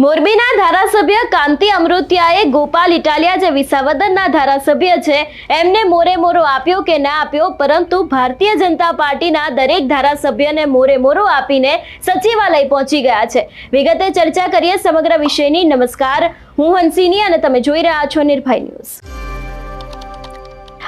મોરબીના ધારાસભ્ય કાંતિ અમૃતિયાએ ગોપાલ ઇટાલિયા જે વિસાવદરના ધારાસભ્ય છે એમને મોરે મોરો આપ્યો કે ના આપ્યો, પરંતુ ભારતીય જનતા પાર્ટીના દરેક ધારાસભ્યને મોરે મોરો આપીને સચિવાલય પહોંચી ગયા છે। વિગતે ચર્ચા કરીએ સમગ્ર વિષયની। નમસ્કાર, હું હંસિની અને તમે જોઈ રહ્યા છો નિર્ભય ન્યૂઝ।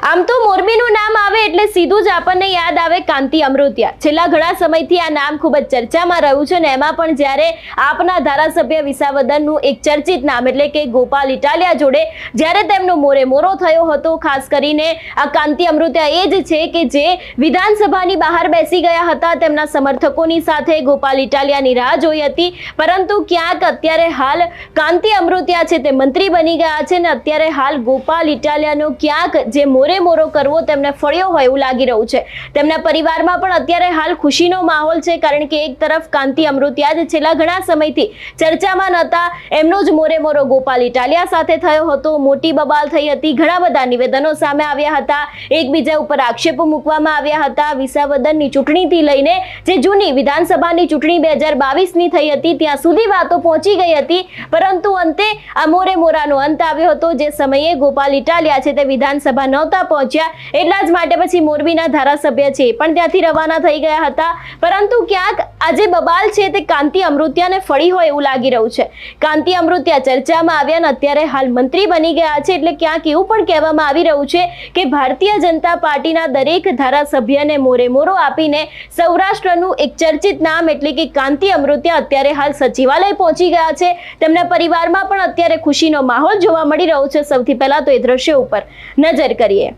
આમ તો મોરબીનું નામ આવે એટલે સીધું જ આપણને યાદ આવે કાંતિ અમૃતિયા। છેલ્લા ઘણા સમયથી આ નામ ખૂબ જ ચર્ચામાં રહ્યું છે ને એમાં પણ જ્યારે આપના ધારાસભ્ય વિસાવદરનું એક ચર્ચિત નામ એટલે કે ગોપાલ ઇટાલિયા જોડે જ્યારે તેમનો મોરે મોરો થયો હતો, ખાસ કરીને આ કાંતિ અમૃતિયા એ જ છે કે જે વિધાનસભાની બહાર બેસી ગયા હતા, તેમના સમર્થકોની સાથે ગોપાલ ઇટાલિયાની રાહ જોઈ હતી, પરંતુ ક્યાંક અત્યારે હાલ કાંતિ અમૃતિયા છે તે મંત્રી બની ગયા છે ને અત્યારે હાલ ગોપાલ ઇટાલિયાનો ક્યાંક જે મોરો કરવો તેમને ફળ્યો હોય એવું લાગી રહ્યું છે। તેમના પરિવારમાં પણ અત્યારે હાલ ખુશીનો માહોલ છે, કારણ કે એક તરફ કાંતિ અમૃતિયા જ છેલ્લા ઘણા સમયથી ચર્ચામાં નહોતા, એમનો જ મોરો ગોપાલ ઇટાલિયા સાથે થયો હતો, મોટી બબાલ થઈ હતી, ઘણા બધા નિવેદનો સામે આવ્યા હતા, એકબીજા ઉપર આક્ષેપો મૂકવામાં આવ્યા હતા। વિસાવદરની ચૂંટણીથી લઈને જે જૂની વિધાનસભાની ચૂંટણી 2022ની થઈ હતી ત્યાં સુધી વાતો પહોંચી ગઈ હતી, પરંતુ અંતે આ મોરાનો અંત આવ્યો હતો। જે સમયે ગોપાલ ઇટાલિયા છે તે વિધાનસભા નહોતા પહોંચ્યા, એટલા જ માટે પછી મોરબીના ધારાસભ્ય છે પણ ત્યાંથી રવાના થઈ ગયા હતા, પરંતુ ક્યાંક આજે બબાલ છે તે કાંતિ અમૃતિયાને ફળી હોય એવું લાગી રહ્યું છે। કાંતિ અમૃતિયા ચર્ચામાં આવ્યા ને અત્યારે હાલ મંત્રી બની ગયા છે, એટલે ક્યાંક એવું પણ કહેવામાં આવી રહ્યું છે કે ભારતીય જનતા પાર્ટીના દરેક ધારાસભ્યને મોરો આપીને સૌરાષ્ટ્રનું એક ચર્ચિત નામ એટલે કે કાંતિ અમૃતિયા અત્યારે હાલ સચિવાલય પહોંચી ગયા છે। તેમના પરિવારમાં પણ અત્યારે ખુશીનો માહોલ જોવા મળી રહ્યો છે। સૌથી પહેલા તો એ દ્રશ્ય ઉપર નજર કરીએ।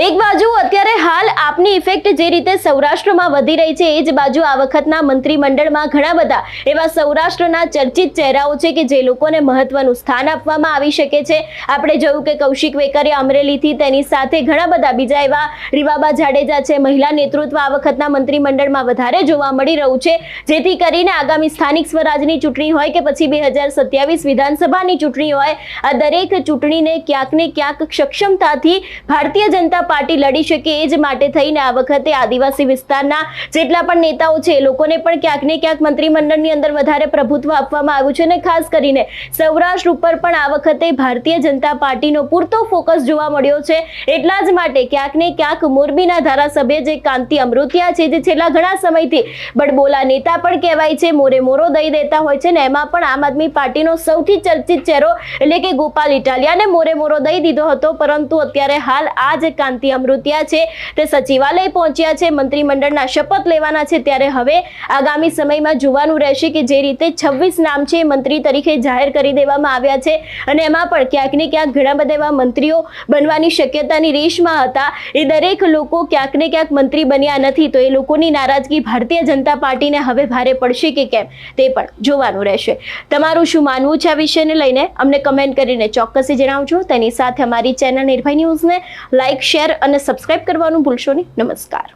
એક બાજુ અત્યારે હાલ આપની ઇફેક્ટ જે રીતે સૌરાષ્ટ્રમાં વધી રહી છે, એ જ બાજુ આ વખતના મંત્રીમંડળમાં ઘણા બધા એવા સૌરાષ્ટ્રના ચર્ચિત ચહેરાઓ છે કે જે લોકોને મહત્વનું સ્થાન આપવામાં આવી શકે છે। આપણે જોયું કે કૌશિક વેકરિયા અમરેલીથી, તેની સાથે ઘણા બધા બીજા એવા રીવાબા જાડેજા છે, મહિલા નેતૃત્વ આ વખતના મંત્રીમંડળમાં વધારે જોવા મળી રહ્યું છે, જેથી કરીને આગામી સ્થાનિક સ્વરાજની ચૂંટણી હોય કે પછી 2027 વિધાનસભાની ચૂંટણી હોય, આ દરેક ચૂંટણીને ક્યાંક ને ક્યાંક સક્ષમતાથી ભારતીય જનતા પાર્ટી લડી શકે, એ જ માટે થઈને આ વખતે આદિવાસી વિસ્તારના જેટલા પણ નેતાઓ છે એ લોકોને પણ ક્યાંક ને ક્યાંક મંત્રીમંડળની અંદર વધારે પ્રભુત્વ આપવામાં આવ્યું છે, અને ખાસ કરીને સૌરાષ્ટ્ર ઉપર પણ આ વખતે ભારતીય જનતા પાર્ટીનો પૂરતો ફોકસ જોવા મળ્યો છે। એટલા જ માટે ક્યાંક ને ક્યાંક મોરબીના ધારાસભ્ય જે કાંતિ અમૃતિયા છે, જે છેલ્લા ઘણા સમયથી બડબોલા નેતા પણ કહેવાય છે, મોરો દઈ દેતા હોય છે, ને એમાં પણ આમ આદમી પાર્ટીનો સૌથી ચર્ચિત ચહેરો એટલે કે ગોપાલ ઇટાલિયાને મોરો દઈ દીધો હતો, પરંતુ અત્યારે હાલ આ જે કાંતિ કાંતિ અમૃતિયા છે તે સચિવાલય પહોંચ્યા છે, મંત્રીમંડળના શપથ લેવાના છે, ત્યારે હવે આગામી સમયમાં જોવાનું રહેશે કે જે રીતે 26 નામ છે મંત્રી તરીકે જાહેર કરી દેવામાં આવ્યા છે અને એમાં પણ ક્યાંક ને ક્યાંક ઘણા બધા એવા મંત્રીઓ બનવાની શક્યતાની રેસમાં હતા, એ દરેક લોકો ક્યાંક ને ક્યાંક મંત્રી બન્યા નથી, તો એ લોકોની નારાજગી ભારતીય જનતા પાર્ટીને હવે ભારે પડશે કે કેમ તે પણ જોવાનું રહેશે. તમારું શું માનવું છે આ વિષયને લઈને અમને કમેન્ટ કરીને ચોક્કસથી જણાવજો. તેની સાથે અમારી ચેનલ નિર્ભય ન્યૂઝને લાઇક, શેર અને સબસ્ક્રાઇબ કરવાનું ભૂલશો નહીં. નમસ્કાર.